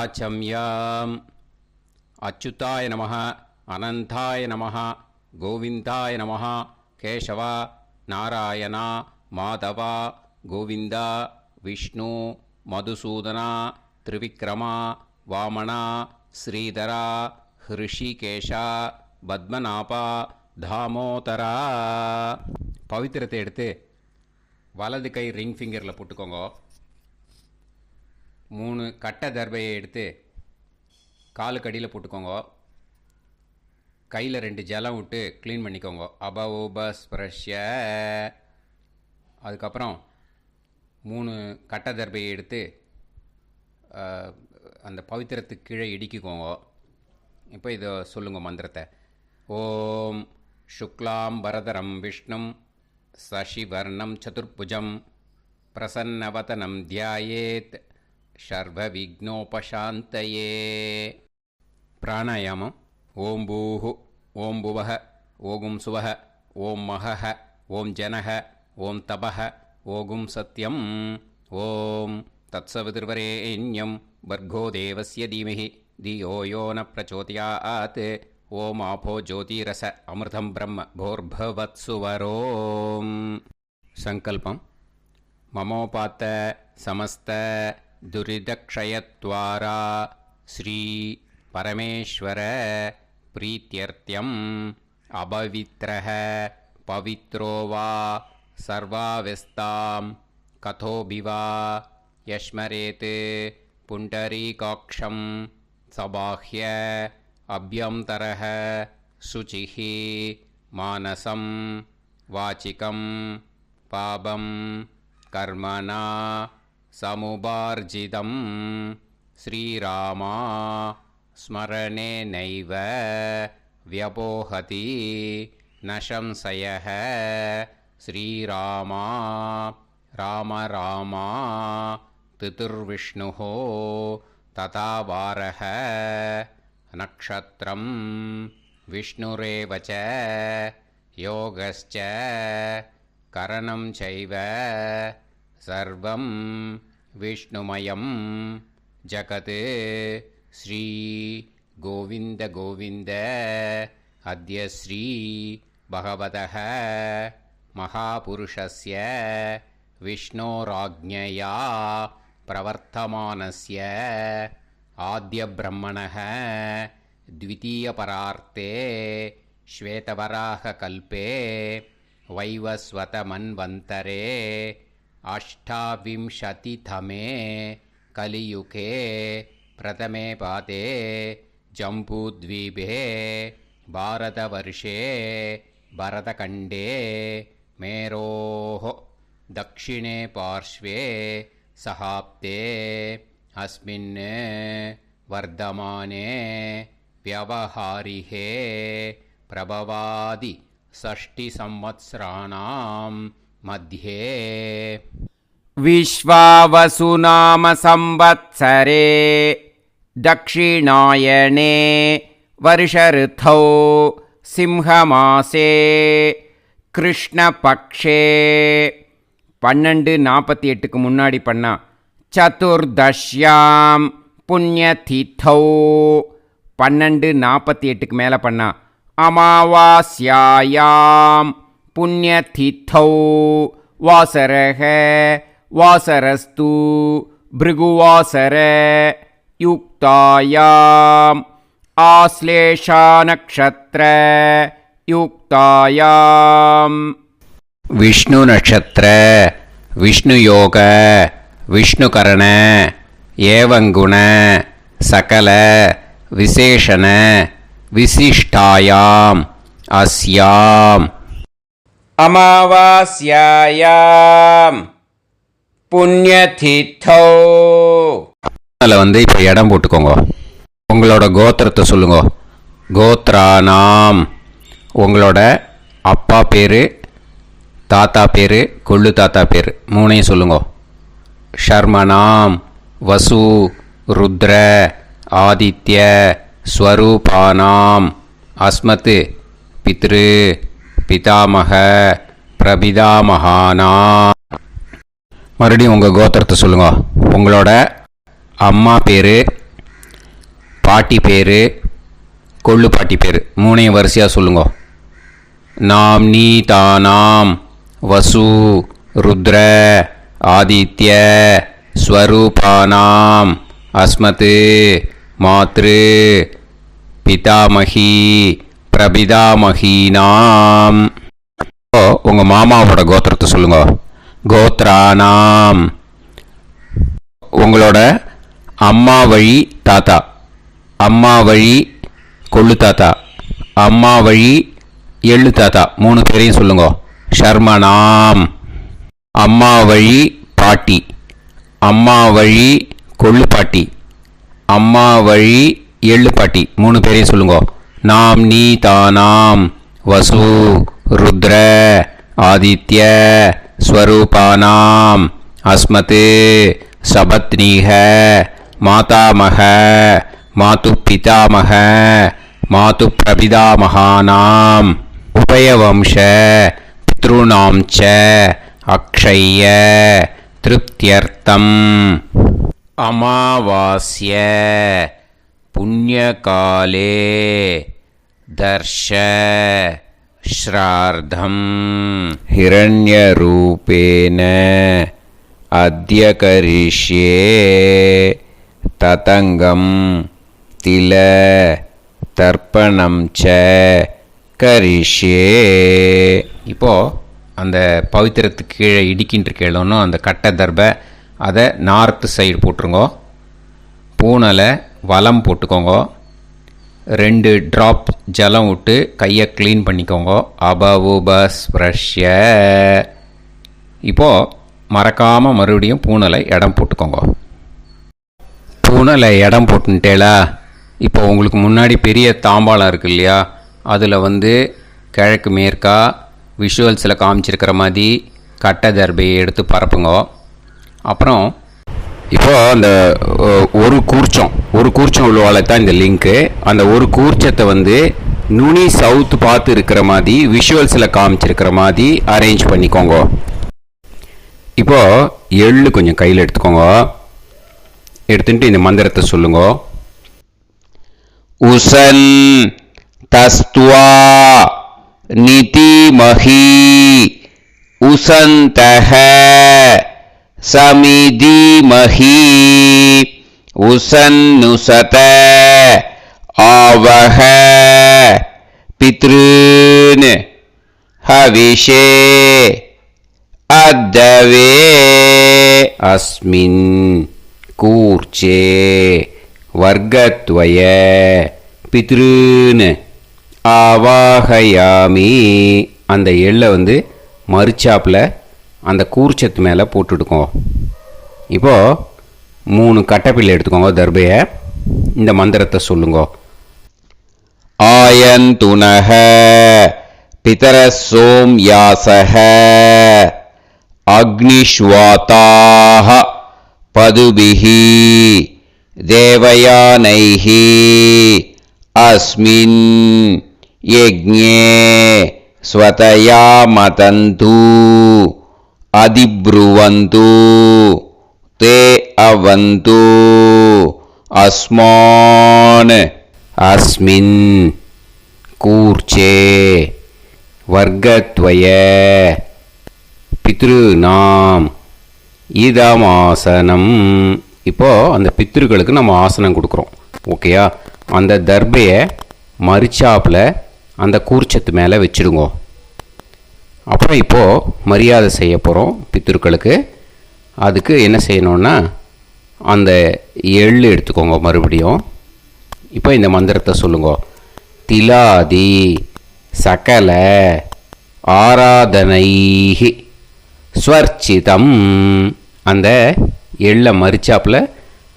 ஆச்சம்யாம். அச்சுதாய நமः, அனந்தாய நமः, கோவிந்தாய நமः, கேசவா, நாராயணா, மாதவா, கோவிந்தா, விஷ்ணு, மதுசூதனா, திரிவிக்ரமா, வாமனா, ஸ்ரீதரா, ஹிருஷிகேஷா, பத்மநாபா, தாமோதரா. பவித்திரத்தை எடுத்து வலது கை ரிங் ஃபிங்கரில் போட்டுக்கோங்க. 3 கட்டை தர்பையை எடுத்து காலுக்கடியில் போட்டுக்கோங்க. கையில் 2 ஜலம் விட்டு க்ளீன் பண்ணிக்கோங்க. அபௌபஸ்பிரஷ்ய. அதுக்கப்புறம் 3 கட்டை தர்பையை எடுத்து அந்த பவித்திரத்துக்கு கீழே இடிக்கிக்கோங்க. இப்போ இதை சொல்லுங்க மந்திரத்தை. ஓம் சுக்லாம் வரதரம் விஷ்ணும் சசிவர்ணம் சதுர்புஜம் பிரசன்னவதனம் தியாயேத் சர்வ விக்னோபசாந்தயே. பிராணாயாமம். ஓம் பூஹு, ஓம் புவஹ, ஓகும் சுவஹ, ஓம் மஹஹ, ஓம் ஜனஹ, ஓம் தபஹ, ஓகும் சத்யம். ஓம் தத்சவிதுர்வரேண்யம் வர்கோ தேவஸ்ய தீமஹி தியோ யோ ந பிரச்சோதயாத். ஓம் ஆபோ ஜோதிரச அமிர்தம் பிரம்ம போர்பவத்சுவரோம். சங்கல்பம். மமோபாத்த சமஸ்த துரிதக்ஷயத்வாரா ஸ்ரீ பரமேஸ்வர பிரீத்யர்த்தியம் அபவித்ரஹ பவித்ரோ வா சர்வாவஸ்தாம் கதோபிவா யஸ்மரேத் புண்டரீகாக்ஷம் சபாஹ்ய அப்யந்தரஹ சுசிஹ மானசம் வாசிகம் பாபம் கர்மணா சமுபார்ஜிதம் ஸ்ரீராமா ஸ்மரணேனைவ வ்யபோஹதி ந சம்சயः. ஸ்ரீராமா ராம ராமா திதிர்விஷ்ணுः ததா வாரः. நக்ஷத்ரம் விஷ்ணுரேவ ச யோகஸ்ச கரணம் சைவ சர்வம் விஷ்ணுமயம் ஜகத். ஸ்ரீ கோவிந்த கோவிந்த அத்ய ஸ்ரீ பகவதः மகாபுருஷஸ்ய விஷ்ணோராஜ்ஞயா பிரவர்த்தமானஸ்ய ஆத்ய பிரம்மணः த்விதீயபரார்த்தே ஸ்வேதவராக கல்பே வைவஸ்வத மன்வந்தரே அஷ்டாவிம்சதிதமே கலியுகே பிரதமே பாதே ஜம்பூத்வீபே பாரதவர்ஷே பரதகண்டே மேரோः தக்ஷிணே பார்ஷ்வே சஹாப்தே அஸ்மின் வர்தமானே வியவஹாரிஹே பிரபவாதி ஷஷ்டி சம்வத்சராணாம் மத்யே. விஸ்வாவசுநாம சம்வத்சரே தக்ஷிணாயனே வருஷருத்தௌ சிம்ஹமாசே கிருஷ்ணபக்ஷே. 12:48க்கு முன்னாடி பண்ணா சதுர்தஷ்யாம் புண்ணியதிதௌ. 12:48க்கு மேலே பண்ணா அமாவாஸ்யாயாம் புண்ணியதிதௌ வாசரஹ வாசரஸ்து பிருகுவாசர யுக்தாயாம் ஆஸ்லேஷா நக்ஷத்ர யுக்தாயாம். விஷ்ணு நட்சத்திர விஷ்ணு யோக விஷ்ணுகரண ஏவங்குண சகல விசேஷண விசிஷ்டாயாம் அஸ்யாம் அமாவாஸ்யாயாம் புண்ணியதிதௌ. அதில் இப்போ இடம் போட்டுக்கோங்க. உங்களோட கோத்திரத்தை சொல்லுங்க. கோத்ரானாம். உங்களோட அப்பா பேர், தாத்தா பேர், கொள்ளு தாத்தா பேர் 3ஐயும் சொல்லுங்க. ஷர்மனாம் வசு ருத்ர ஆதித்ய ஸ்வரூபானாம் அஸ்மத் பித்ரு பிதாமக பிரபிதாமகானாம். மறுபடியும் உங்கள் கோத்திரத்தை சொல்லுங்க. உங்களோட அம்மா பேர், பாட்டி பேர், கொள்ளு பாட்டி பேர் மூணையும் வரிசையாக சொல்லுங்க. நாம் நீ தானாம் வசு ருத்ர ஆதித்ய ஸ்வரூபானாம் அஸ்மத் மாத்ரு பிதாமகி பிரபிதாமகீனாம். உங்கள் மாமாவோட கோத்திரத்தை சொல்லுங்க. கோத்ரானாம். உங்களோட அம்மா வழி தாத்தா, அம்மா வழி கொள்ளு தாத்தா, அம்மா வழி எள்ளு தாத்தா 3 பேரையும் சொல்லுங்க. ஷர்மனாம். அம்மா வழி பாட்டி, அம்மா வழி கொள்ளு பாட்டி, அம்மா வழி எள்ளு பாட்டி 3 பேரையும் சொல்லுங்க. நாம் நீ தானாம் வசு ருத்ர ஆதித்ய ஸ்வரூபானாம் அஸ்மத் சபத்னீஹ மாதாமக மாது பிதாமக மாது பிரபிதாமகானாம் உபயவம்ச பித்ருணாம் ச அக்ஷய்ய திருப்தியர்த்தம் அமாவாஸ்ய புண்ணியகாலே தர்ஷ ஸ்ரார்த்தம் ஹிரண்யரூபேன அத்ய கரிஷ்யே ததங்கம் தில தர்ப்பணம் ச கரிஷ்யே. இப்போது அந்த பவித்திரத்துக்கு கீழே இடிக்கின்ற கேளோன்னு அந்த கட்டை தர்பை அதை நார்த்து சைடு போட்டுருங்கோ. பூனலை வலம் போட்டுக்கோங்க. 2 ட்ராப் ஜலம் விட்டு கையை க்ளீன் பண்ணிக்கோங்க. அபவுபஸ்ப்ரஷ்ய. இப்போது மறக்காமல் மறுபடியும் பூனலை இடம் போட்டுக்கோங்க. பூனலை இடம் போட்டுட்டேலா. இப்போ உங்களுக்கு முன்னாடி பெரிய தாம்பாளம் இருக்கு இல்லையா, அதில் கிழக்கு மேற்கா விஷுவல்ஸில் காமிச்சிருக்கிற மாதிரி கட்டை தர்பையை எடுத்து பரப்புங்க. அப்புறம் இப்போது அந்த ஒரு கூர்ச்சம் உள்ளவால தான் இந்த லிங்க்கு. அந்த ஒரு கூர்ச்சத்தை நுனி சவுத்து பார்த்து இருக்கிற மாதிரி விஷுவல்ஸில் காமிச்சிருக்கிற மாதிரி அரேஞ்ச் பண்ணிக்கோங்க. இப்போது எள்ளு கொஞ்சம் கையில் எடுத்துக்கோங்க. எடுத்துட்டு இந்த மந்திரத்தை சொல்லுங்க. உசன் தஸ்துவா நிதிமஹி உசந்தஹ சமிதிமஹி உசன்னுசத ஆவஹ பித்ருன் ஹவிஷே அத்தவே அஸ்மின் கூர்ச்சே வர்க்கத்வய பித்ருன் ஆவாஹயாமி. அந்த எள்ளை மறுச்சாப்பில் அந்த கூர்ச்சத்து மேலே போட்டுடுக்கோ. இப்போது 3 கட்டைப்பிள்ளை எடுத்துக்கோங்க தர்பையை. இந்த மந்திரத்தை சொல்லுங்க. ஆயந்துனஹ பிதர சோம்யாசஹ அக்னிஷ்வாதாஹ பதுபிஹி தேவயானைஹி அஸ்மின் யஜ்ஞே ஸ்வதயா மதந்து அதிப்ருவந்து தே அவது அஸ்மான் அஸ்மின் கூர்ச்சே வர்க்கத்வய பித்ருநாம் இதமாசனம். இப்போது அந்த பித்ருக்களுக்கு நம்ம ஆசனம் கொடுக்குறோம். ஓகேயா? அந்த தர்பையை மரிச்சாப்பில் அந்த கூர்ச்சத்து மேலே வச்சுடுங்க. அப்புறம் இப்போது மரியாதை செய்ய போகிறோம் பித்ருக்களுக்கு. அதுக்கு என்ன செய்யணுன்னா அந்த எள்ளு எடுத்துக்கோங்க மறுபடியும். இப்போ இந்த மந்திரத்தை சொல்லுங்க. திலாதி சகல ஆராதனைஹி ஸ்வர்ச்சிதம். அந்த எள்ளை மரிச்சாப்பில்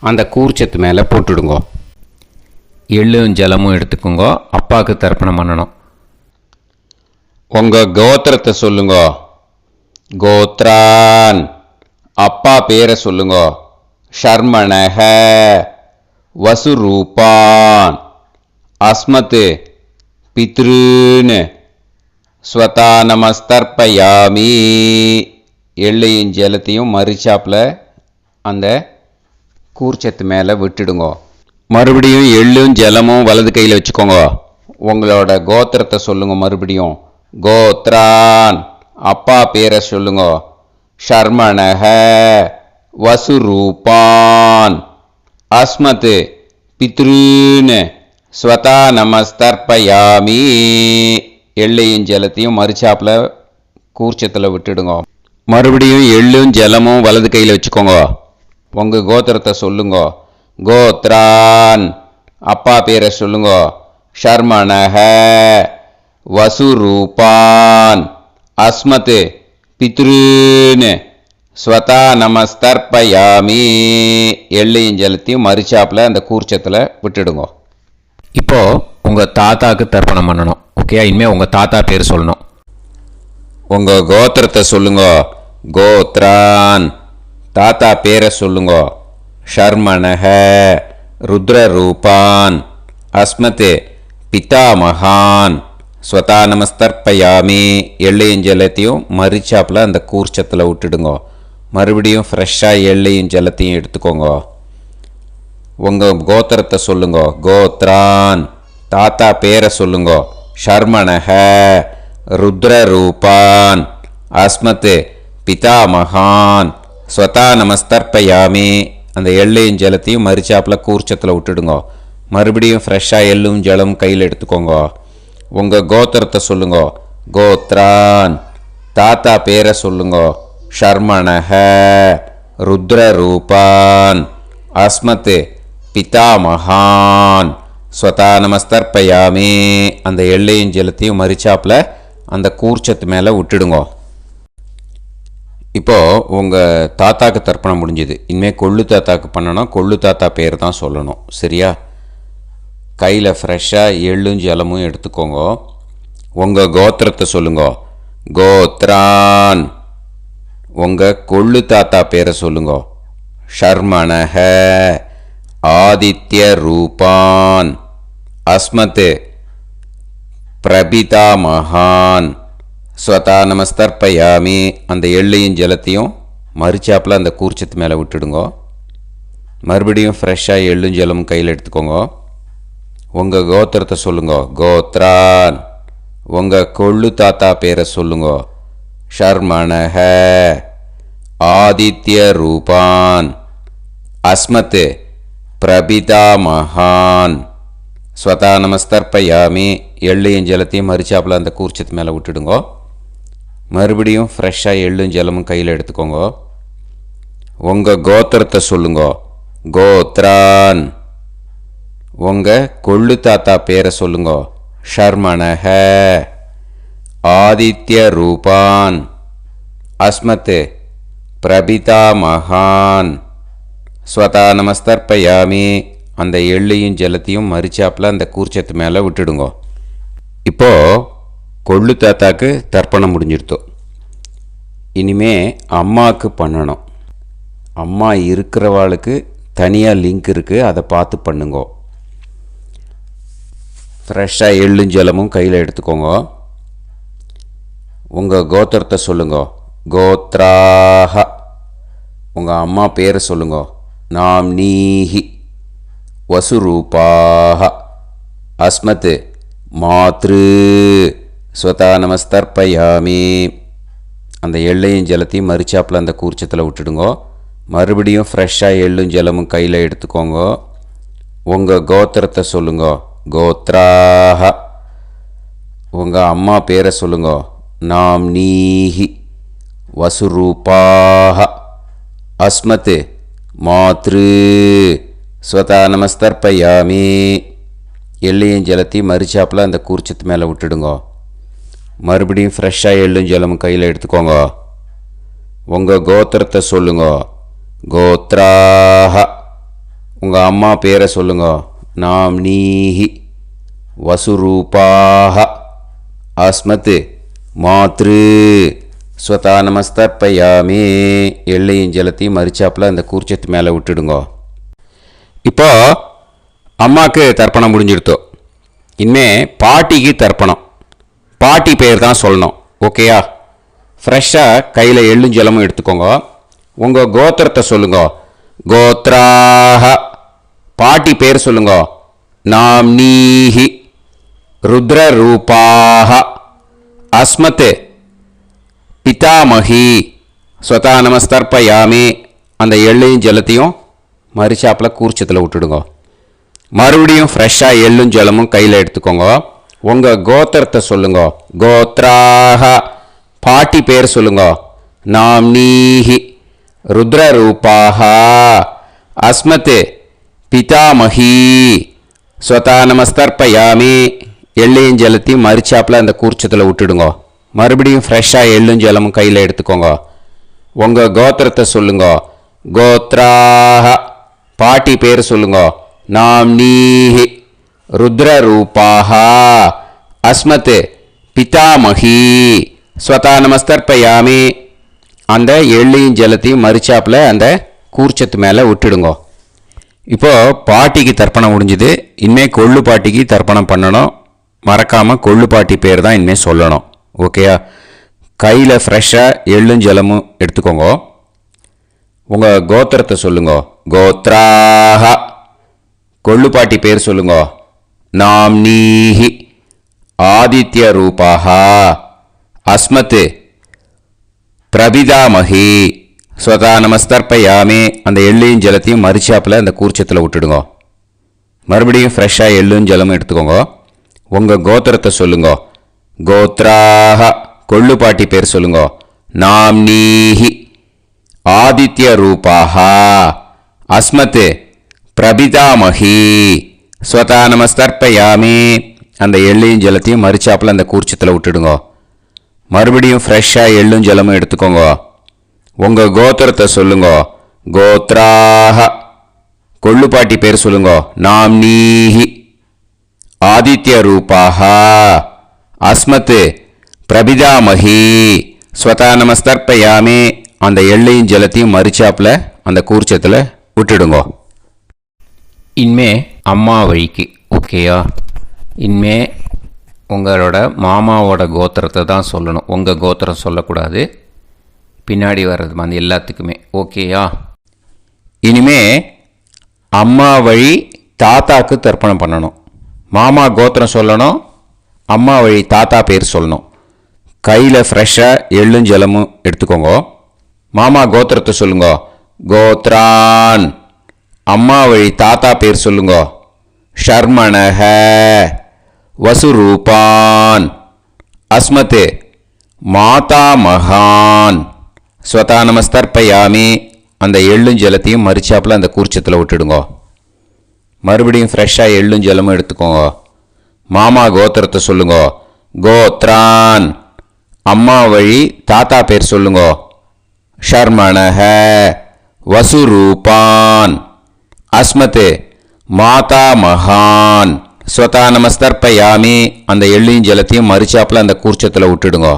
அந்த கூர்ச்சத்து மேலே போட்டுடுங்க. எள்ளும் ஜலமும் எடுத்துக்கோங்க. அப்பாவுக்கு தர்ப்பணம் பண்ணணும். உங்கள் கோத்திரத்தை சொல்லுங்க. கோத்ரான். அப்பா பேரை சொல்லுங்க. ஷர்மணஹ வசுரூபான் அஸ்மத் பித்ருன் ஸ்வதா நமஸ்தர்ப்பயாமி. எள்ளையும் ஜலத்தையும் மரிச்சாப்பில் அந்த கூர்ச்சத்து மேலே விட்டுடுங்க. மறுபடியும் எள்ளும் ஜலமும் வலது கையில் வச்சுக்கோங்க. உங்களோட கோத்திரத்தை சொல்லுங்க. மறுபடியும் கோத்ரான், அப்பா பேரை சொல்லுங்க. ஷர்மணஹ, வசுரூபான், அஸ்மத், பித்ருன்னு, ஸ்வதா நமஸ்தர்ப்பயாமி. எள்ளையும் ஜலத்தையும் மறுச்சாப்பில் கூர்ச்சத்தில் விட்டுடுங்க. மறுபடியும் எள்ளும் ஜலமும் வலது கையில் வச்சுக்கோங்க. உங்கள் கோத்திரத்தை சொல்லுங்க. கோத்ரான், அப்பா பேரை சொல்லுங்க. ஷர்மணஹ, வசுரூபான், அஸ்மத், பித்ருன்னு, ஸ்வதா நமஸ்தர்ப்பயாமி. எள்ளையும் ஜலத்தையும் மறுச்சாப்பில் அந்த கூர்ச்சத்தில் விட்டுடுங்க. இப்போது உங்கள் தாத்தாவுக்கு தர்ப்பணம் பண்ணணும். ஓகே, இனிமேல் உங்கள் தாத்தா பேர் சொல்லணும். உங்கள் கோத்திரத்தை சொல்லுங்க. கோத்ரான், தாத்தா பேரை சொல்லுங்க. ஷர்மணஹ, ருத்ரரூபான், அஸ்மத், பிதாமகான், ஸ்வதா நமஸ்தர்ப்பயாமி. எள்ளையும் ஜலத்தையும் மறுச்சாப்பில் அந்த கூர்ச்சத்தில் விட்டுடுங்க. மறுபடியும் ஃப்ரெஷ்ஷாக எள்ளையும் ஜலத்தையும் எடுத்துக்கோங்க. உங்கள் கோத்திரத்தை சொல்லுங்க. கோத்ரான், தாத்தா பேரை சொல்லுங்க. ஷர்மணஹ, ருத்ரரூபான், அஸ்மத், பிதாமகான், ஸ்வதா நமஸ்தர்ப்பயாமி. அந்த எள்ளையும் ஜலத்தையும் மறுச்சாப்பில் கூர்ச்சத்தில் விட்டுடுங்க. மறுபடியும் ஃப்ரெஷ்ஷாக எள்ளும் ஜலம் கையில் எடுத்துக்கோங்க. உங்கள் கோத்திரத்தை சொல்லுங்க. கோத்ரான், தாத்தா பேரை சொல்லுங்க. ஷர்மணஹ, ருத்ரரூபான், அஸ்மத், பிதாமகான், ஸ்வதா நமஸ்தர்ப்பயாமி. அந்த எள்ளையும் ஜலத்தையும் மறுச்சாப்பில் அந்த கூர்ச்சத்து மேலே விட்டுடுங்க. இப்போது உங்கள் தாத்தாக்கு தர்ப்பணம் முடிஞ்சுது. இனிமேல் கொள்ளு தாத்தாக்கு பண்ணணும். கொள்ளு தாத்தா பேர் தான் சொல்லணும். சரியா? கையில் ஃப்ரெஷ்ஷாக எள்ளும் ஜலமும் எடுத்துக்கோங்க. உங்கள் கோத்திரத்தை சொல்லுங்க. கோத்ரான், உங்கள் கொள்ளு தாத்தா பேரை சொல்லுங்க. ஷர்மணஹ, ஆதித்ய ரூபான், அஸ்மத், பிரபிதாமகான், ஸ்வதா நமஸ்தர்ப்பயாமி. அந்த எள்ளையும் ஜலத்தையும் மறுச்சாப்பில் அந்த கூர்ச்சத்து மேலே விட்டுடுங்க. மறுபடியும் ஃப்ரெஷ்ஷாக எள்ளும் ஜலமும் கையில் எடுத்துக்கோங்க. உங்கள் கோத்திரத்தை சொல்லுங்க. கோத்ரான், உங்கள் கொள்ளு தாத்தா பேரை சொல்லுங்க. ஷர்மணஹ, ஆதித்ய ரூபான், அஸ்மத், பிரபிதாமகான், ஸ்வதா நமஸ்தர்ப்பயாமி. எள்ளையும் ஜலத்தையும் மறுச்சாப்பில் அந்த கூர்ச்சத்து மேலே விட்டுடுங்க. மறுபடியும் ஃப்ரெஷ்ஷாக எள்ளும் ஜலமும் கையில் எடுத்துக்கோங்க. உங்கள் கோத்திரத்தை சொல்லுங்க. கோத்ரான், உங்கள் கொள்ளு தாத்தா பேரை சொல்லுங்க. ஷர்மணஹ, ஆதித்ய ரூபான், அஸ்மத், பிரபிதாமகான், ஸ்வதா நமஸ்தர்ப்பயாமி. அந்த எள்ளையும் ஜலத்தையும் மறுச்சாப்பில் அந்த கூர்ச்சத்து மேலே விட்டுடுங்க. இப்போது கொள்ளு தாத்தாக்கு தர்ப்பணம் முடிஞ்சிருத்தோம். இனிமே அம்மாவுக்கு பண்ணணும். அம்மா இருக்கிறவாளுக்கு தனியாக லிங்க் இருக்குது, அதை பார்த்து பண்ணுங்க. ஃப்ரெஷ்ஷாக எள்ளும் ஜலமும் கையில் எடுத்துக்கோங்க. உங்கள் கோத்திரத்தை சொல்லுங்க. கோத்ராஹ, உங்கள் அம்மா பேரை சொல்லுங்க. நாம்னீஹி, வசுரூபாஹ, அஸ்மத், மாத்ரு, ஸ்வதா நமஸ்தர்ப்பயாமி. அந்த எள்ளையும் ஜலத்தையும் மறுச்சாப்பில் அந்த கூர்ச்சத்தில் விட்டுடுங்க. மறுபடியும் ஃப்ரெஷ்ஷாக எள்ளும் ஜலமும் கையில் எடுத்துக்கோங்க. உங்கள் கோத்திரத்தை சொல்லுங்க. கோத்ராஹ, உங்கள் அம்மா பேரை சொல்லுங்க. நாம்னீஹி, வசுரூபாஹ, அஸ்மத், மாத்ரு, ஸ்வதா நமஸ்தர்ப்பயாமி. எள்ளையும் ஜலத்தையும் மறுச்சாப்பில் அந்த கூர்ச்சத்து மேலே விட்டுடுங்க. மறுபடியும் ஃப்ரெஷ்ஷாக எள்ளும் ஜலமும் கையில் எடுத்துக்கோங்க. உங்கள் கோத்திரத்தை சொல்லுங்க. கோத்ராஹ, உங்கள் அம்மா பேரை சொல்லுங்க. நாம்னீஹி, வசுரூபாஹ, அஸ்மத், மாத்ரு, ஸ்வதா நமஸ்தர்ப்பயாமி. எள்ளையும் ஜலத்தையும் மறுச்சாப்பில் அந்த கூர்ச்சத்து மேலே விட்டுடுங்க. இப்போ அம்மாவுக்கு தர்ப்பணம் முடிஞ்சிடுத்தோம். இனிமே பாட்டிக்கு தர்ப்பணம். பாட்டி பேர் தான் சொல்லணும். ஓகேயா? ஃப்ரெஷ்ஷாக கையில் எள்ளும் ஜலமும் எடுத்துக்கோங்க. உங்கள் கோத்திரத்தை சொல்லுங்க. கோத்ராஹ, பாட்டி பேர் சொல்லுங்க. நாம்னீஹி ருத்ரரூபாஹ அஸ்மத் பிதாமகி ஸ்வதா நமஸ்தர்ப்பயாமி. அந்த எள்ளையும் ஜலத்தையும் மரிச்சாப்பில் கூர்ச்சத்தில் விட்டுடுங்க. மறுபடியும் ஃப்ரெஷ்ஷாக எள்ளும் ஜலமும் கையில் எடுத்துக்கோங்க. உங்கள் கோத்திரத்தை சொல்லுங்க. கோத்ராஹ பாட்டி பேர் சொல்லுங்க. நாம்னீஹி ருத்ரரூபாஹ அஸ்மத் பிதாமகி ஸ்வதா நமஸ்தர்ப்பயாமி. எள்ளையும் ஜலத்தையும் மரிச்சாப்பில் அந்த கூர்ச்சத்தில் விட்டுடுங்க. மறுபடியும் ஃப்ரெஷ்ஷாக எள்ளும் ஜலமும் கையில் எடுத்துக்கோங்க. உங்கள் கோத்திரத்தை சொல்லுங்க. கோத்ராஹ பாட்டி பேர் சொல்லுங்க. நாம்னீஹி ருத்ரரூபாஹ அஸ்மத் பிதாமகி ஸ்வதா நமஸ்தர்ப்பயாமி. அந்த எள்ளையும் ஜலத்தையும் மரிச்சாப்பில் அந்த கூர்ச்சத்து மேலே விட்டுடுங்க. இப்போது பாட்டிக்கு தர்ப்பணம் முடிஞ்சுது. இனிமேல் கொள்ளு பாட்டிக்கு தர்ப்பணம் பண்ணணும். மறக்காமல் கொள்ளு பாட்டி பேர் தான் இனிமேல் சொல்லணும். ஓகேயா? கையில் ஃப்ரெஷ்ஷாக எள்ளும் ஜலமும் எடுத்துக்கோங்க. உங்கள் கோத்திரத்தை சொல்லுங்க. கோத்ராஹ கொள்ளு பாட்டி பேர் சொல்லுங்க. நாம்னீஹி ஆதித்ய ரூபாஹ அஸ்மத் பிரபிதாமகி ஸ்வதா நமஸ்தர்ப்பயாமி. அந்த எள்ளையும் ஜலத்தையும் மரிச்சாப்பில் அந்த கூர்ச்சத்தில் விட்டுடுங்க. மறுபடியும் ஃப்ரெஷ்ஷாக எள்ளும் ஜலமும் எடுத்துக்கோங்க. உங்கள் கோத்திரத்தை சொல்லுங்க. கோத்ராஹ கொள்ளு பாட்டி பேர் சொல்லுங்க. நாம்னீஹி ஆதித்ய ரூபாஹ அஸ்மத் பிரபிதாமகி ஸ்வதா நமஸ்தர்ப்பயாமி. அந்த எள்ளையும் ஜலத்தையும் மரிச்சாப்பில் அந்த கூர்ச்சத்தில் விட்டுடுங்க. மறுபடியும் ஃப்ரெஷ்ஷாக எள்ளும் ஜலமும் எடுத்துக்கோங்க. உங்கள் கோத்திரத்தை சொல்லுங்க. கோத்ராஹ கொள்ளு பாட்டி பேர் சொல்லுங்க. நாம்னீஹி ஆதித்ய ரூபாஹ அஸ்மத் பிரபிதாமகி ஸ்வதா நமஸ்தர்ப்பயாமி. அந்த எள்ளையும் ஜலத்தையும் மரிச்சாப்பில் அந்த கூர்ச்சத்தில் விட்டுடுங்க. இனிமே அம்மா வழிக்கு. ஓகேயா? இனிமே உங்களோட மாமாவோட கோத்திரத்தை தான் சொல்லணும். உங்கள் கோத்திரம் சொல்லக்கூடாது. பின்னாடி வர்றது மாதிரி எல்லாத்துக்குமே. ஓகேயா? இனிமே அம்மா வழி தாத்தாக்கு தர்ப்பணம் பண்ணணும். மாமா கோத்திரம் சொல்லணும். அம்மா வழி தாத்தா பேர் சொல்லணும். கையில் ஃப்ரெஷ்ஷாக எள்ளும் ஜலமும் எடுத்துக்கோங்க. மாமா கோத்திரத்தை சொல்லுங்க. கோத்ரான் அம்மா வழி தாத்தா பேர் சொல்லுங்க. ஷர்மணஹ வசுரூபான் அஸ்மத் மாதா மகான் ஸ்வதா நமஸ்தர்ப்பயாமி. அந்த எள்ளும் ஜலத்தையும் மரிச்சாப்பில் அந்த கூர்ச்சத்தில் விட்டுடுங்க. மறுபடியும் ஃப்ரெஷ்ஷாக எள்ளும் ஜலமும் எடுத்துக்கோங்க. மாமா கோத்திரத்தை சொல்லுங்க. கோத்ரான் அம்மா வழி தாத்தா பேர் சொல்லுங்க. ஷர்மணஹ வசுரூபான் அஸ்மத் மாதா மகான் ஸ்வதா நமஸ்தர்ப்பயாமி. அந்த எள்ளையும் ஜலத்தையும் மரிச்சாப்பில் அந்த கூர்ச்சத்தில் விட்டுடுங்க.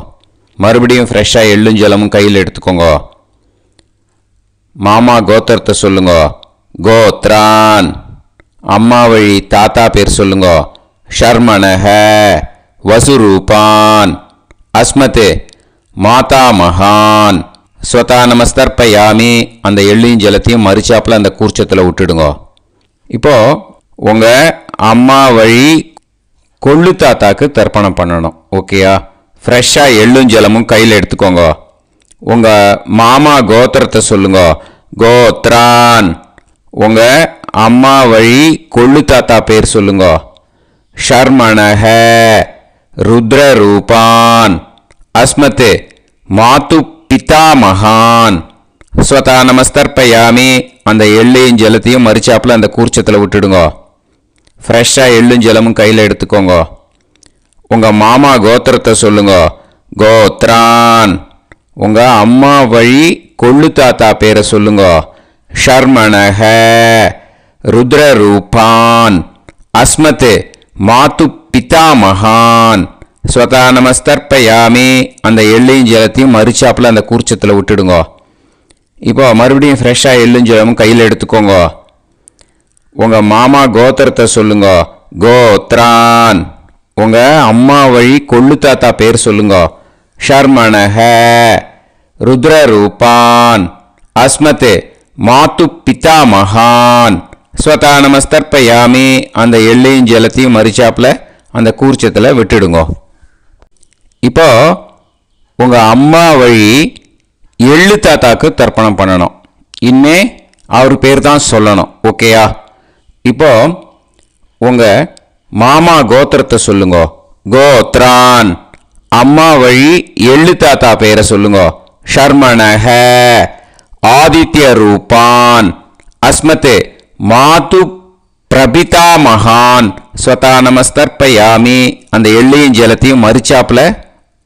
மறுபடியும் ஃப்ரெஷ்ஷாக எள்ளும் ஜலமும் கையில் எடுத்துக்கோங்க. மாமா கோத்திரத்தை சொல்லுங்க. கோத்ரான் அம்மா வழி தாத்தா பேர் சொல்லுங்க. ஷர்மணஹ வசுரூபான் அஸ்மத் மாதா மகான் ஸ்வதா நமஸ்தர்ப்பயாமி. அந்த எள்ளையும் ஜலத்தையும் மரிச்சாப்பில் அந்த கூர்ச்சத்தில் விட்டுடுங்க. இப்போது உங்கள் அம்மா வழி கொள்ளு தாத்தாக்கு தர்ப்பணம் பண்ணணும். ஓகேயா? ஃப்ரெஷ்ஷாக எள்ளும் ஜலமும் கையில் எடுத்துக்கோங்க. உங்கள் மாமா கோத்திரத்தை சொல்லுங்க. கோத்ரான் உங்கள் அம்மா வழி கொள்ளு தாத்தா பேர் சொல்லுங்க. ஷர்மணஹ ருத்ரரூபான் அஸ்மத் மாது பிதாமகான் ஸ்வதா நமஸ்தர்ப்பயாமி. அந்த எள்ளையும் ஜலத்தையும் மரிச்சாப்பில் அந்த கூர்ச்சத்தில் விட்டுடுங்க. ஃப்ரெஷ்ஷாக எள்ளும் ஜலமும் கையில் எடுத்துக்கோங்க. உங்கள் மாமா கோத்திரத்தை சொல்லுங்க. கோத்ரான் உங்கள் அம்மா வழி கொள்ளு தாத்தா பேரை சொல்லுங்க. ஷர்மணஹ ருத்ரரூபான் அஸ்மத் மாது பிதாமகான் ஸ்வதா நமஸ்தர்ப்பயாமி. அந்த எள்ளையும் ஜலத்தையும் மரிச்சாப்பில் அந்த கூர்ச்சத்தில் விட்டுடுங்க. இப்போ மறுபடியும் ஃப்ரெஷ்ஷாக எள்ளும் ஜலமும் கையில் எடுத்துக்கோங்க. உங்கள் மாமா கோத்திரத்தை சொல்லுங்க. கோத்ரான் உங்கள் அம்மா வழி கொள்ளு தாத்தா பேர் சொல்லுங்க. ஷர்மணஹ ருத்ரரூபான் அஸ்மத் மாது பிதாமகான் ஸ்வதா நமஸ்தர்ப்பயாமி அந்த எள்ளையும் ஜலத்தையும் மறிச்சாப்புல அந்த கூர்ச்சத்தில் விட்டுடுங்க. இப்போ உங்கள் அம்மா வழி எள்ளு தாத்தாக்கு தர்ப்பணம் பண்ணணும். இனிமே அவர் பேர் தான் சொல்லணும். ஓகேயா? இப்போ உங்கள் மாமா கோத்திரத்தை சொல்லுங்க. கோத்ரான். அம்மா வழி எள்ளு தாத்தா பேரை சொல்லுங்க. ஷர்மணஹ ஆதித்ய ரூபான் அஸ்மத் மாது பிரபிதா மகான் ஸ்வதா நமஸ்தர்ப்பயாமி அந்த எள்ளையும் ஜலத்தையும் மறிச்சாப்புல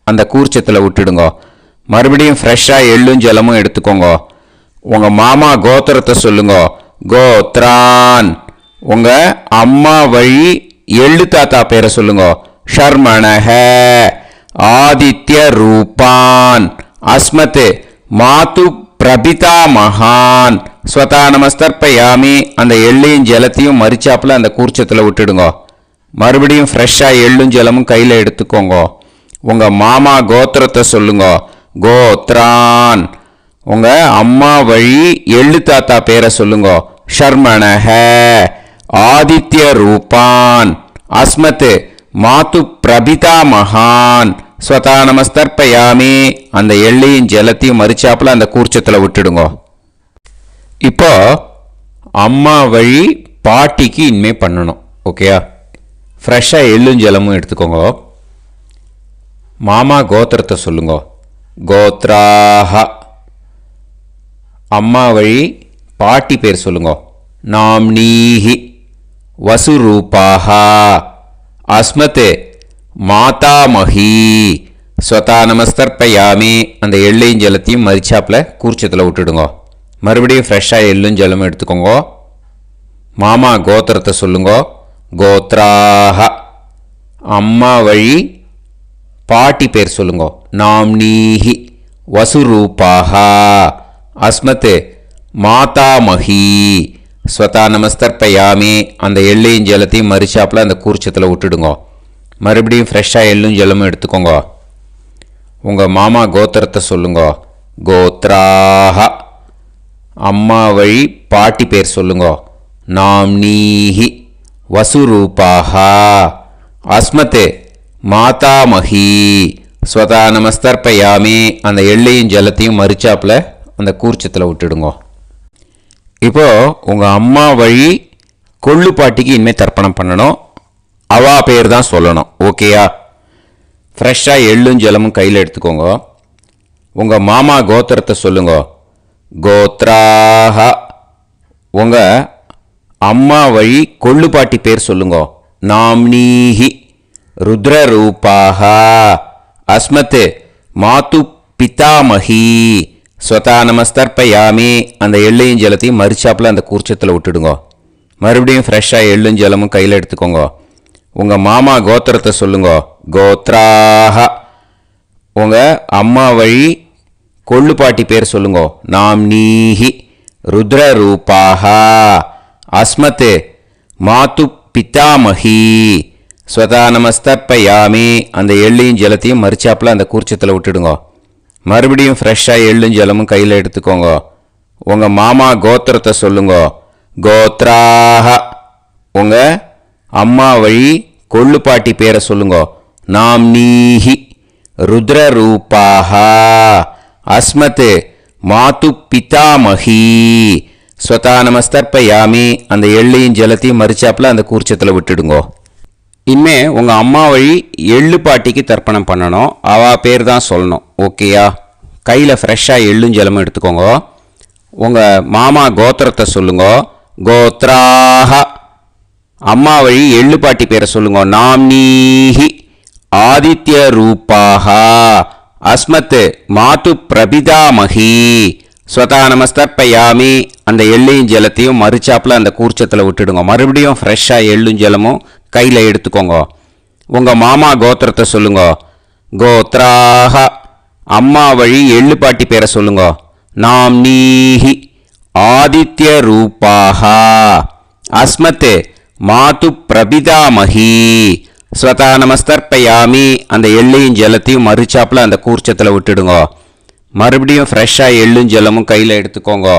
அந்த கூர்ச்சத்தில் விட்டுடுங்க. மறுபடியும் ஃப்ரெஷ்ஷாக எள்ளும் ஜலமும் எடுத்துக்கோங்க. உங்கள் மாமா கோத்திரத்தை சொல்லுங்க. கோத்ரான். உங்கள் அம்மா வழி எள்ளு தாத்தா பேரை சொல்லுங்க. ஷர்மணஹ ஆதித்ய ரூபான் அஸ்மத் மாது பிரபிதா மகான் ஸ்வதா நமஸ்தர்ப்பயாமி அந்த எள்ளையும் ஜலத்தையும் மறிச்சாப்புல அந்த கூர்ச்சத்தில் விட்டுடுங்க. மறுபடியும் ஃப்ரெஷ்ஷாக எள்ளும் ஜலமும் கையில் எடுத்துக்கோங்க. உங்கள் மாமா கோத்திரத்தை சொல்லுங்க. கோத்ரான். உங்கள் அம்மா வழி எள்ளு தாத்தா பேரை சொல்லுங்க. ஷர்மணஹ ஆதித்ய ரூபான் அஸ்மத் மாது பிரபிதா மகான் ஸ்வதா நமஸ்தர்ப்பயாமி அந்த எள்ளையும் ஜலத்தையும் மறிச்சாப்புல அந்த கூர்ச்சத்தில் விட்டுடுங்க. இப்போ அம்மா வழி பாட்டிக்கு இனிமே பண்ணணும். ஓகேயா? ஃப்ரெஷ்ஷாக எள்ளும் ஜலமும் எடுத்துக்கோங்க. மாமா கோத்திரத்தை சொல்லுங்க. கோத்ராஹ. அம்மா வழி பாட்டி பேர் சொல்லுங்க. நாம்னீஹி வசுரூபாஹ அஸ்மத் மாதாமஹி ஸ்வதா நமஸ்தர்ப்பயாமி அந்த எள்ளையும் ஜலத்தையும் மறிச்சாப்புல கூர்ச்சத்தில் விட்டுடுங்க. மறுபடியும் ஃப்ரெஷ்ஷாக எள்ளும் ஜலமும் எடுத்துக்கோங்க. மாமா கோத்திரத்தை சொல்லுங்க. கோத்ராஹ. அம்மா வழி பாட்டி பேர் சொல்லுங்க. நாம்னீஹி வசுரூபாஹ அஸ்மத் மாதாமஹி ஸ்வதா நமஸ்தர்ப்பயாமி அந்த எள்ளையும் ஜலத்தையும் மறிச்சாப்புல அந்த கூர்ச்சத்தில் விட்டுடுங்க. மறுபடியும் ஃப்ரெஷ்ஷாக எள்ளும் ஜலமும் எடுத்துக்கோங்க. உங்கள் மாமா கோத்திரத்தை சொல்லுங்க. கோத்ராஹ. அம்மா வழி பாட்டி பேர் சொல்லுங்க. நாம்னீஹி வசுரூபாஹ அஸ்மத் மாதாமஹி ஸ்வதா நமஸ்தர்ப்பயாமி அந்த எள்ளையும் ஜலத்தையும் மறிச்சாப்புல அந்த கூர்ச்சத்தில் விட்டுடுங்க. இப்போ உங்கள் அம்மா வழி கொள்ளு பாட்டிக்கு இனிமேல் தர்ப்பணம் பண்ணணும். அவா பேர் தான் சொல்லணும். ஓகேயா? ஃப்ரெஷ்ஷாக எள்ளும் ஜலமும் கையில் எடுத்துக்கோங்க. உங்கள் மாமா கோத்திரத்தை சொல்லுங்க. கோத்ராஹ. உங்கள் அம்மா வழி கொள்ளு பாட்டி பேர் சொல்லுங்க. நாம்னீஹி ருத்ரரூபாஹ அஸ்மத் மாது பிதாமஹி ஸ்வதா நமஸ்தர்ப்பயாமி அந்த எள்ளையும் ஜலத்தையும் மறிச்சாப்புல அந்த கூர்ச்சத்தில் விட்டுடுங்க. மறுபடியும் ஃப்ரெஷ்ஷாக எள்ளும் ஜலமும் கையில் எடுத்துக்கோங்க. உங்கள் மாமா கோத்திரத்தை சொல்லுங்க. கோத்ராஹ. உங்கள் அம்மா வழி கொள்ளு பாட்டி பேர் சொல்லுங்க. நாம்னீஹி ருத்ரரூபாஹ அஸ்மத் மாது பிதாமஹி ஸ்வதா நமஸ்தர்ப்பயாமி அந்த எள்ளையும் ஜலத்தையும் மறிச்சாப்புல அந்த கூர்ச்சத்தில் விட்டுடுங்க. மறுபடியும் ஃப்ரெஷ்ஷாக எள்ளும் ஜலமும் கையில் எடுத்துக்கோங்க. உங்கள் மாமா கோத்திரத்தை சொல்லுங்க. கோத்ராஹ. உங்கள் அம்மா வழி கொள்ளு பாட்டி பேரை சொல்லுங்க. நாம்னீஹி ருத்ரரூபாஹ அஸ்மத் மாது பிதாமஹி ஸ்வதா நமஸ்தர்ப்பயாமி அந்த எள்ளையும் ஜலத்தையும் மறிச்சாப்புல அந்த கூர்ச்சத்தில் விட்டுடுங்க. இனிமே உங்கள் அம்மா வழி எள்ளு பாட்டிக்கு தர்ப்பணம் பண்ணணும். அவா பேர் தான் சொல்லணும். ஓகேயா? கையில் ஃப்ரெஷ்ஷாக எள்ளும் ஜலமும் எடுத்துக்கோங்க. உங்கள் மாமா கோத்திரத்தை சொல்லுங்க. கோத்ராஹ. அம்மா வழி எள்ளு பாட்டி பேரை சொல்லுங்க. நாம்னீஹி ஆதித்ய ரூபாஹ அஸ்மத் மாது பிரபிதாமஹி ஸ்வதா நமஸ்தர்ப்பயாமி அந்த எள்ளையும் ஜலத்தையும் மறிச்சாப்புல அந்த கூர்ச்சத்தில் விட்டுடுங்க. மறுபடியும் ஃப்ரெஷ்ஷாக எள்ளும் ஜலமும் கையில் எடுத்துக்கோங்க. உங்கள் மாமா கோத்திரத்தை சொல்லுங்க. கோத்ராஹ. அம்மா வழி எள்ளு பாட்டி பேரை சொல்லுங்க. நாம்னீஹி ஆதித்ய ரூபாஹ அஸ்மத் மாது பிரபிதாமஹி ஸ்வதா நமஸ்தர்ப்பயாமி அந்த எள்ளையும் ஜலத்தையும் மறிச்சாப்புல அந்த கூர்ச்சத்தில் விட்டுடுங்க. மறுபடியும் ஃப்ரெஷ்ஷாக எள்ளும் ஜலமும் கையில் எடுத்துக்கோங்க.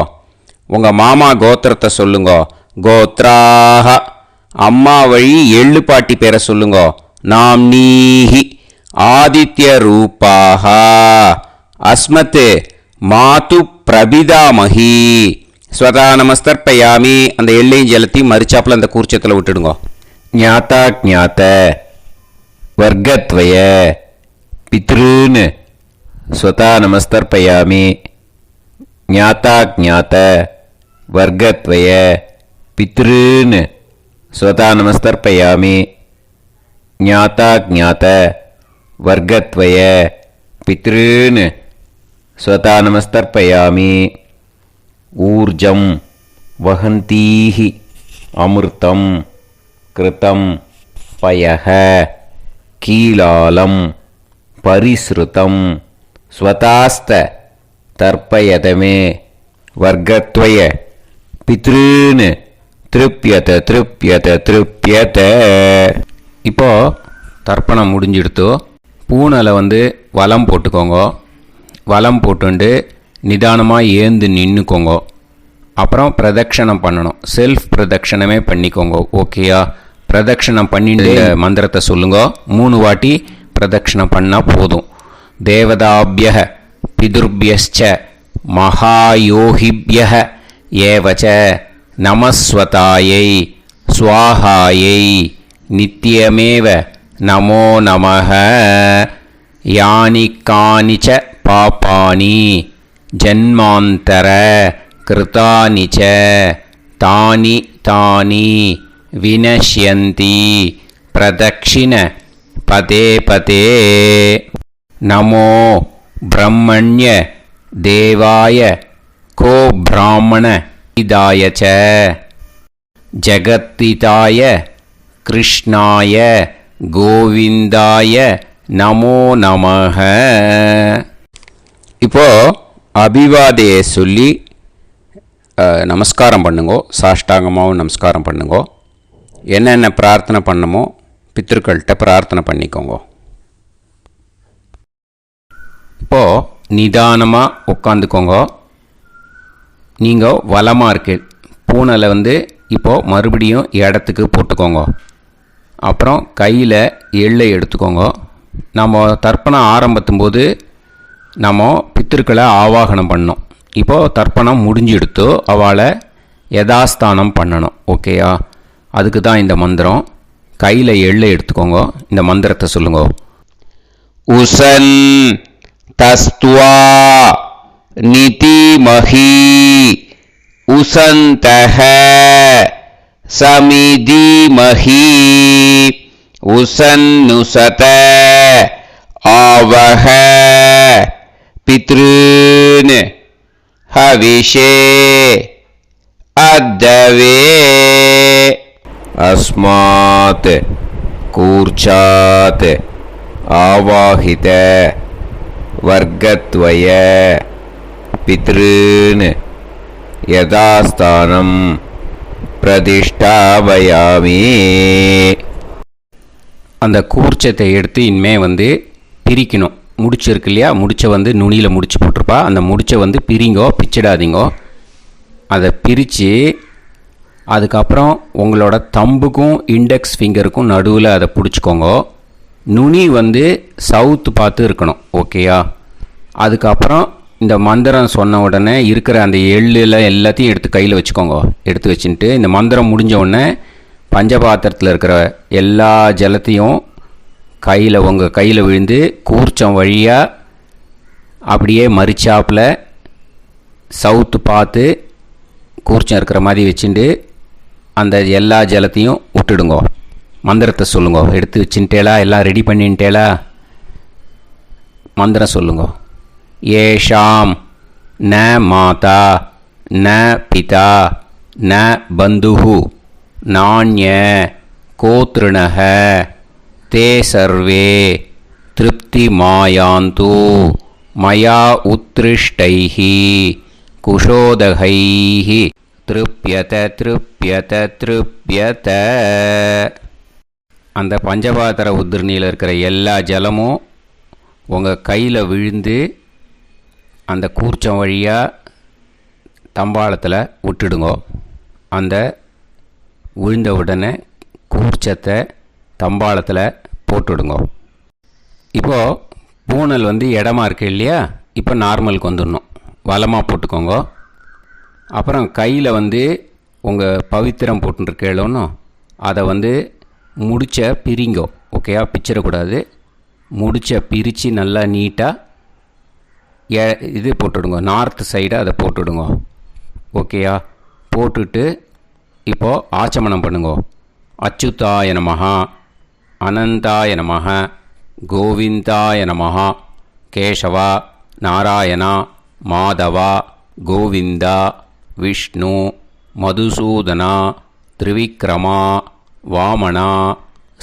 உங்கள் மாமா கோத்திரத்தை சொல்லுங்க. கோத்ராஹ. அம்மா வழி எள்ளு பாட்டி பேரை சொல்லுங்கோ. நாம்னீஹி ஆதித்ய ரூபாஹ. அஸ்மத் மாது பிரபிதாமஹி. ஸ்வதா நமஸ்தர்ப்பயாமி. அந்த எள்ளையும் ஜலத்தையும் மறிச்சாப்புல அந்த கூர்ச்சத்தில் விட்டுடுங்கோ. ஞாத்தா ஜாத்த வர்க்கத்வய பித்ருன்னு ஸ்வதா நமஸ்தர்ப்பயாமி. ஞாத்தா ஜாத்த வர்க்கத்வய பித்ருன்னு ஸ்வதா நமஸ்தர்ப்பயாமி. ஞாத்தா ஜாத்த வர்க்கத்வய பித்ருன்னு ஸ்வதா நமஸ்தர்ப்பயாமி. ஊர்ஜம் வஹந்தீஹி அமிர்தம் கிருதம் பயஹ கீலாலம் பரிஸ்ருதம் ஸ்வதாஸ்த தர்ப்பயதமே வர்க்கத்வய பித்ருன்னு திருப்யத திருப்யத திருப்யத. இப்போ தர்ப்பணம் முடிஞ்சிடுத்தோ. பூனலை வலம் போட்டுக்கோங்க. வலம் போட்டுண்டு நிதானமாக ஏந்து நின்றுக்கோங்க. அப்புறம் பிரதட்சணம் பண்ணணும். செல்ஃப் பிரதட்சணமே பண்ணிக்கோங்க. ஓகேயா? பிரதட்சணம் பண்ணிட்டு மந்திரத்தை சொல்லுங்க. 3 வாட்டி பிரதட்சணம் பண்ணால் போதும். தேவதாபிய பிதுர்பியச்ச மகாயோகிபிய ஏவச்ச நமஸ்வதாயை ஸ்வாஹாயை நித்யமேவ நமோ நமஹ. யானி கானிச்ச பாபானி ஜன்மாந்தர கிருதானி ச தானி தானி வினஷ்யந்தி பிரதக்ஷிண பதே பதே. நமோ பிரம்மண்ய தேவாய கோ பிராமண இதாய ச ஜகத்திதாய கிருஷ்ணாய கோவிந்தாய நமோ நமஹ. இப்போ அபிவாதையை சொல்லி நமஸ்காரம் பண்ணுங்கோ. சாஷ்டாங்கமாகவும் நமஸ்காரம் பண்ணுங்கோ. என்னென்ன பிரார்த்தனை பண்ணமோ பித்திருக்கள்கிட்ட பிரார்த்தனை பண்ணிக்கோங்க. இப்போது நிதானமாக உட்காந்துக்கோங்க. நீங்கள் வலமாக இருக்கு. பூனலை இப்போது மறுபடியும் இடத்துக்கு போட்டுக்கோங்க. அப்புறம் கையில் எள்ளை எடுத்துக்கோங்க. நம்ம தர்ப்பணம் ஆரம்பித்தும்போது நம்ம பித்திருக்களை ஆவாகனம் பண்ணோம். இப்போது தர்ப்பணம் முடிஞ்செடுத்தோ அவளை யதாஸ்தானம் பண்ணணும். ஓகேயா? அதுக்கு தான் இந்த மந்திரம். கையில் எள்ளை எடுத்துக்கோங்க. இந்த மந்திரத்தை சொல்லுங்க. உசன் தஸ்துவா நிதிமஹி உசந்தஹ சமிதிமஹி உசன்னுசத ஆவஹ பித்ருன் ஹவிஷே அத்தவே. அஸ்மாத் கூர்ச்சாத் ஆவாஹித வர்க்கத்வய பித்ருன் யதாஸ்தானம் பிரதிஷ்டாபயாமி. அந்த கூர்ச்சத்தை எடுத்து இனிமே பிரிக்கணும். முடிச்சிருக்கு இல்லையா? முடிச்சை நுனியில் முடிச்சு போட்டிருப்பா. அந்த முடிச்சை பிரிங்கோ, பிச்சிடாதீங்கோ. அதை பிரித்து அதுக்கப்புறம் உங்களோட தம்புக்கும் இண்டெக்ஸ் ஃபிங்கருக்கும் நடுவில் அதை பிடிச்சிக்கோங்க. நுனி சவுத்து பார்த்து இருக்கணும். ஓகேயா? அதுக்கப்புறம் இந்த மந்திரம் சொன்ன உடனே இருக்கிற அந்த எள்ளில் எல்லாத்தையும் எடுத்து கையில் வச்சுக்கோங்க. எடுத்து வச்சுட்டு இந்த மந்திரம் முடிஞ்ச உடனே பஞ்சபாத்திரத்தில் இருக்கிற எல்லா ஜலத்தையும் உங்கள் கையில் விழுந்து கூர்ச்சம் வழியாக அப்படியே மறிச்சாப்பில் சவுத்து பார்த்து கூர்ச்சம் இருக்கிற மாதிரி வச்சுட்டு அந்த எல்லா ஜலத்தையும் விட்டுடுங்கோ. மந்திரத்தை சொல்லுங்க. எடுத்து வச்சுட்டேலா? எல்லாம் ரெடி பண்ணிட்டேலா? மந்திரம் சொல்லுங்க. ஏஷாம் ந மாதா ந பிதா ந பந்துஹு நாண்ய கோத்ருணஹ தே சர்வே திருப்தி மாயாந்து மயா உத்ருஷ்டைஹி குஷோதகைஹி திருப்யத திருப்யத திருப்யத. அந்த பஞ்சபாத்திர உதிர்ணியில் இருக்கிற எல்லா ஜலமும் உங்கள் கையில் விழுந்து அந்த கூர்ச்சம் வழியாக தம்பாளத்தில் விட்டுடுங்கோ. அந்த விழுந்த உடனே கூர்ச்சத்தை தம்பாளத்தில் போட்டுவிடுங்க. இப்போது பூனல் இடமா இருக்கு இல்லையா, இப்போ நார்மலுக்கு வந்துடணும். வலமாக போட்டுக்கோங்க. அப்புறம் கையில் உங்கள் பவித்திரம் போட்டுருக்கேளோன்னு அதை முடிச்ச பிரிங்கோ. ஓகேயா, பிச்சிடக்கூடாது. முடிச்ச பிரித்து நல்லா நீட்டாக இது போட்டுவிடுங்க. நார்த் சைடை அதை போட்டுவிடுங்க. ஓகேயா, போட்டுட்டு இப்போது ஆச்சமனம் பண்ணுங்க. அச்சுதாய நமஹ, அனந்தாய நமஹ, கோவிந்தாய நமஹ, கேசவா, நாராயணா, மாதவா, கோவிந்தா, விஷ்ணு, மதுசூதனா, திரிவிக்ரமா, வாமனா,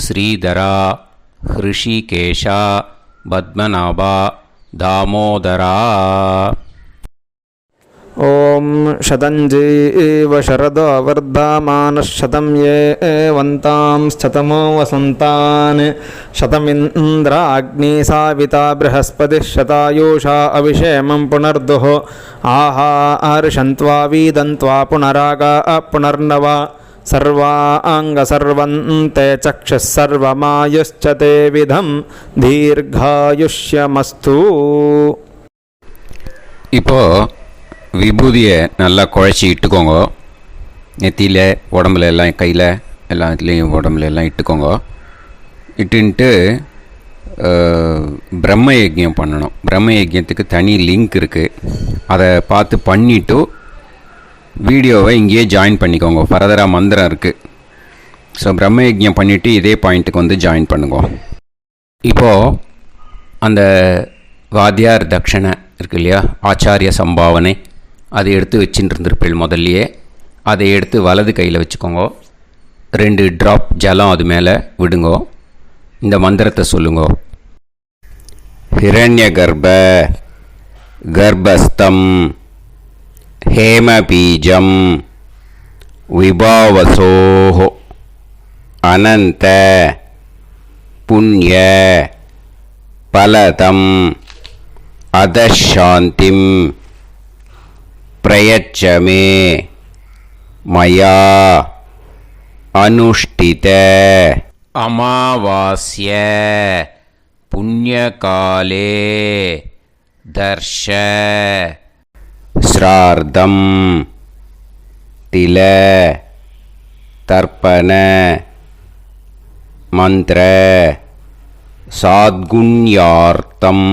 ஸ்ரீதரா, ஹிருஷிகேஷா, பத்மநாபா, தாமோதரா. ॐ शतञ्जीव शरदो वर्धमानः शतं ये वन्तां शतमो वसन्तान् शतमिन्द्राग्नी साविता बृहस्पतिः शतायुषा अभिषेमं पुनर्दुः आहार्षन्त्वा वीदन्त्वा पुनरागा पुनर्नवा सर्वाङ्गसर्वन्ते चक्षुः सर्वमायुश्च ते विधं दीर्घायुष्यमस्तु. இப்போது விபூதியை நல்லா குழச்சி இட்டுக்கோங்க. நெத்தியில், உடம்புல எல்லாம், கையில் எல்லாத்துலேயும் உடம்புல எல்லாம் இட்டுக்கோங்க. இட்டுன்ட்டு பிரம்ம யஜ்யம் பண்ணணும். பிரம்ம யஜ்யத்துக்கு தனி லிங்க் இருக்குது. அதை பார்த்து பண்ணிவிட்டு வீடியோவை இங்கேயே ஜாயின் பண்ணிக்கோங்க. ஃபர்தராக மந்திரம் இருக்குது. ஸோ பிரம்ம யஜ்யம் பண்ணிவிட்டு இதே பாயிண்ட்டுக்கு ஜாயின் பண்ணுங்க. இப்போது அந்த வாத்தியார் தட்சணை இருக்கு இல்லையா, ஆச்சாரிய சம்பாவனை, அதை எடுத்து வச்சுட்டு இருந்திருப்பேள் முதல்லையே. அதை எடுத்து வலது கையில் வச்சுக்கோங்க. 2 ட்ராப் ஜலம் அது மேலே விடுங்கோ. இந்த மந்திரத்தை சொல்லுங்கோ. ஹிரண்ய கர்ப்ப கர்ப்பஸ்தம் ஹேமபீஜம் விபாவசோஹோ அனந்த புண்ணிய பலதம் அதசாந்திம் பிரயச்சமே மயா அனுஷ்டித அமாவாஸ்ய புண்ணியகாலே தர்ஷ ஸ்ரார்த்தம் தில தர்ப்பண மந்திர சாத்குண்யார்த்தம்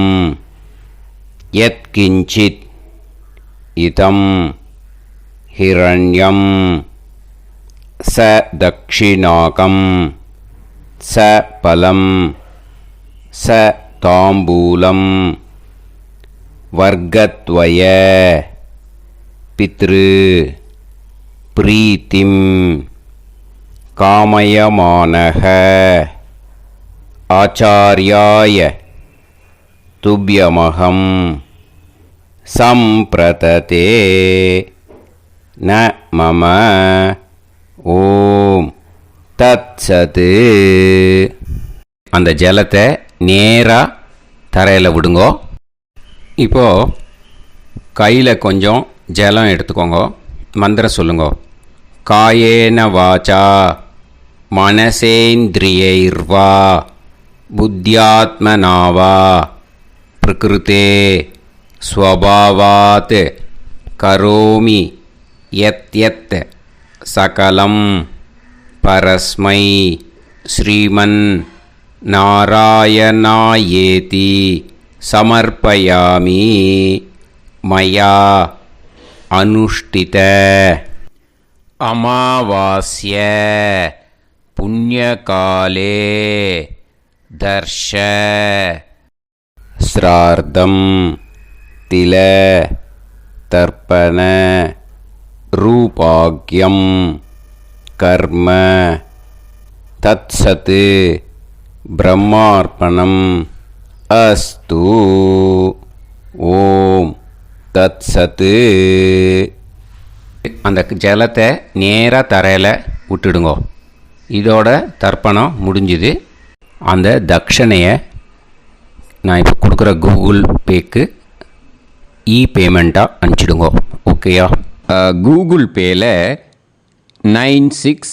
யத்கிஞ்சித் இதம் ஹிரண்யம் ச தக்ஷிணாகம் ச பலம் ச தாம்பூலம் வர்க்கத்வய பித்ரு பிரீத்திம் காமயமானஹ ஆச்சார்யாய துப்யமகம் சம்பிரததே ந மம ஓம் தத்சது. அந்த ஜலத்தை நேராக தரையில் விடுங்கோ. இப்போது கையில் கொஞ்சம் ஜலம் எடுத்துக்கோங்க. மந்திரம் சொல்லுங்கோ. காயேன வாச்சா மனசேந்திரியைர்வா புத்தியாத்மனாவா பிரகிருதே ஸ்வபாவாத் கரோமி யத் யத் சகலம் பரஸ்மை ஸ்ரீமன் நாராயணாயேதி சமர்ப்பயாமி மயா அனுஷ்டித அமாவாஸ்ய புண்ணியகாலே தர்ஷ ஸ்ரார்த்தம் தில தர்ப்பண ரூபாக்யம் கர்ம தத்சத் பிரம்மார்ப்பணம் அஸ்து. ஓம் தத்சத். அந்த ஜலத்தை நேராக தரையில் விட்டுடுங்கோ. இதோட தர்ப்பணம் முடிஞ்சுது. அந்த தட்சணையை நான் இப்போ கொடுக்குற கூகுள் பேக்கு பேமெண்ட்டாக அனுப்பிச்சிடுங்கோ. ஓகேயா? கூகுள் பேயில் 96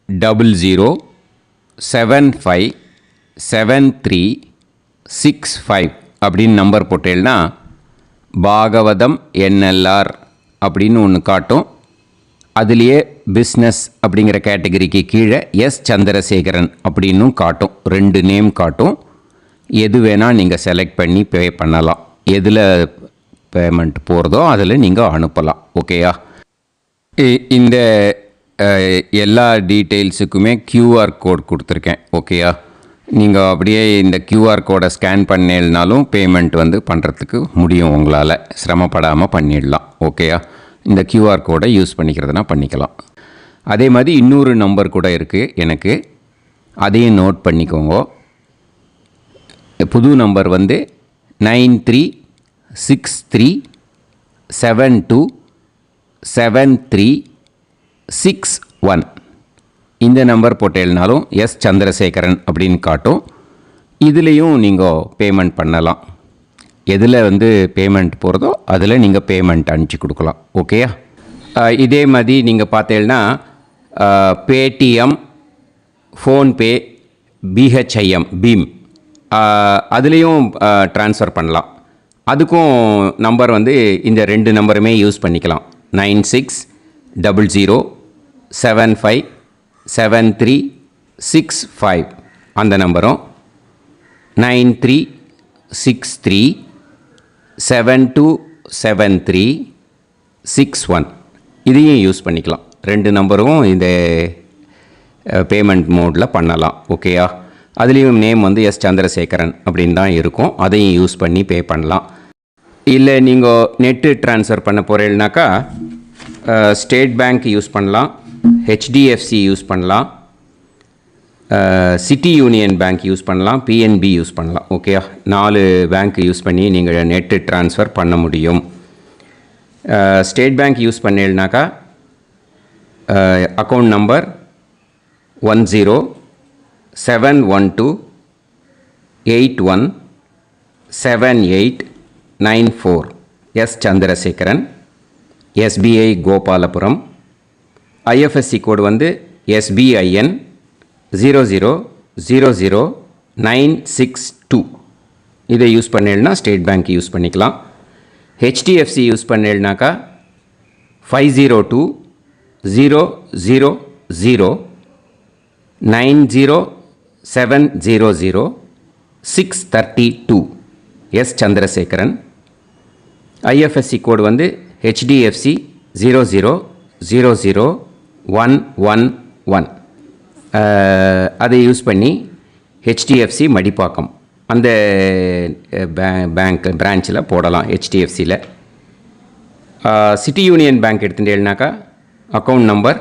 00757365 அப்படின்னு நம்பர் போட்டேன்னா பாகவதம் NLR அப்படின்னு ஒன்று காட்டும். அதுலேயே பிஸ்னஸ் அப்படிங்கிற கேட்டகரிக்கு கீழே எஸ் சந்திரசேகரன் அப்படின்னும் காட்டும். 2 நேம் காட்டும். எது வேணால் நீங்கள் செலக்ட் பண்ணி பே பண்ணலாம். எதில் பேமெண்ட் போகிறதோ அதில் நீங்கள் அனுப்பலாம். ஓகேயா? இந்த எல்லா டீட்டெயில்ஸுக்குமே QR கோட் கொடுத்துருக்கேன். ஓகேயா? நீங்கள் அப்படியே இந்த QR கோடை ஸ்கேன் பண்ணேன்னாலும் பேமெண்ட் பண்ணுறதுக்கு முடியும். உங்களால் சிரமப்படாமல் பண்ணிடலாம். ஓகேயா? இந்த QR கோடை யூஸ் பண்ணிக்கிறதுனா பண்ணிக்கலாம். அதே மாதிரி இன்னொரு நம்பர் கூட இருக்குது எனக்கு. அதையும் நோட் பண்ணிக்கோங்க. புது நம்பர் 9363727361. இந்த நம்பர் போட்டேன்னாலும் எஸ் சந்திரசேகரன் அப்படின்னு காட்டும். இதுலேயும் நீங்கள் பேமெண்ட் பண்ணலாம். எதில் பேமெண்ட் போகிறதோ அதில் நீங்கள் பேமெண்ட் அனுப்பிச்சி கொடுக்கலாம். ஓகேயா? இதே மாதிரி நீங்கள் பார்த்தீங்கன்னா பேடிஎம், ஃபோன்பே, BHIM பீம் அதுலேயும் ட்ரான்ஸ்ஃபர் பண்ணலாம். அதுக்கும் நம்பர் இந்த 2 நம்பருமே யூஸ் பண்ணிக்கலாம். 9600757365 அந்த நம்பரும் 9363727361 இதையும் யூஸ் பண்ணிக்கலாம். 2 நம்பரும் இந்த பேமெண்ட் மோடில் பண்ணலாம். ஓகேயா? அதுலேயும் நேம் எஸ் சந்திரசேகரன் அப்படின்னு தான் இருக்கும். அதையும் யூஸ் பண்ணி பே பண்ணலாம். இல்லை நீங்கள் நெட்டு ட்ரான்ஸ்ஃபர் பண்ண போகிறீங்கனாக்கா ஸ்டேட் பேங்க் யூஸ் பண்ணலாம், HDFC யூஸ் பண்ணலாம், சிட்டி யூனியன் பேங்க் யூஸ் பண்ணலாம், PNB யூஸ் பண்ணலாம். ஓகேயா? 4 பேங்க் யூஸ் பண்ணி நீங்கள் நெட்டு ட்ரான்ஸ்ஃபர் பண்ண முடியும். ஸ்டேட் பேங்க் யூஸ் பண்ணீங்கனாக்கா account number 10712817894 S Chandrasekaran, SBI கோபாலபுரம். IFSC code SBIN 0000962. இதை யூஸ் பண்ணேன்னா ஸ்டேட் பேங்க் யூஸ் பண்ணிக்கலாம். HDFC யூஸ் பண்ணேன்னாக்கா 50200907000632 S Chandrasekaran. IFSC code HDFC 0000111. அதை யூஸ் பண்ணி HDFC மடிப்பாக்கம் அந்த பேங்க் பிரான்ச்சில் போடலாம். HDFCயில் சிட்டி யூனியன் பேங்க் எடுத்துட்டேன்னாக்கா account number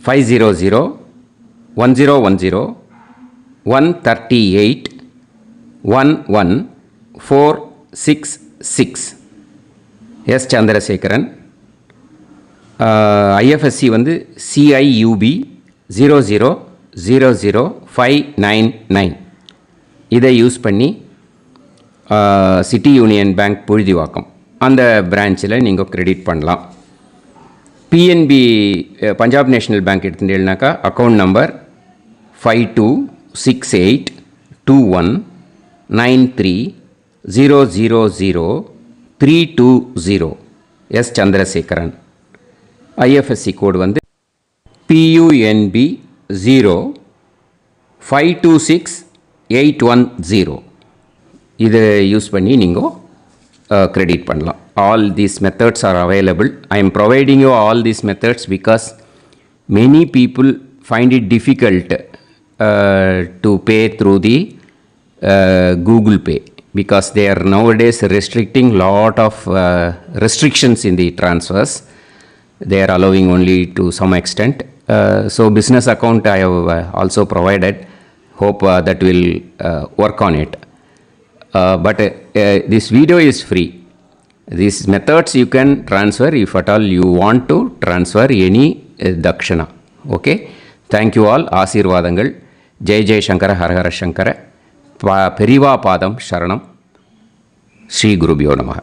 500101381146 S Chandrasekaran. IFSC CIUB 0000599. இதை யூஸ் பண்ணி சிட்டி யூனியன் பேங்க் புழுதிவாக்கம் அந்த பிரான்ச்சில் நீங்கள் கிரெடிட் பண்ணலாம். PNB பஞ்சாப் நேஷ்னல் பேங்க் எடுத்துட்டேன்னாக்கா account number 52682193000320 S Chandrasekaran. IFSC code PUNB 0526810. இதை யூஸ் பண்ணி நீங்கள் credit பண்ணலாம். All these methods are available. I am providing you all these methods because many people find it difficult to pay through the Google Pay because they are nowadays restricting lot of restrictions in the transfers. They are allowing only to some extent. So business account I have also provided. Hope that will work on it. But this video is free. These methods you can transfer if at all you want to transfer any dakshana. Okay. Thank you all. Aasirvadangal. Jai Jai Shankara Har Har Shankara. Periva Padam Sharanam. Shri Gurubhyo Namaha.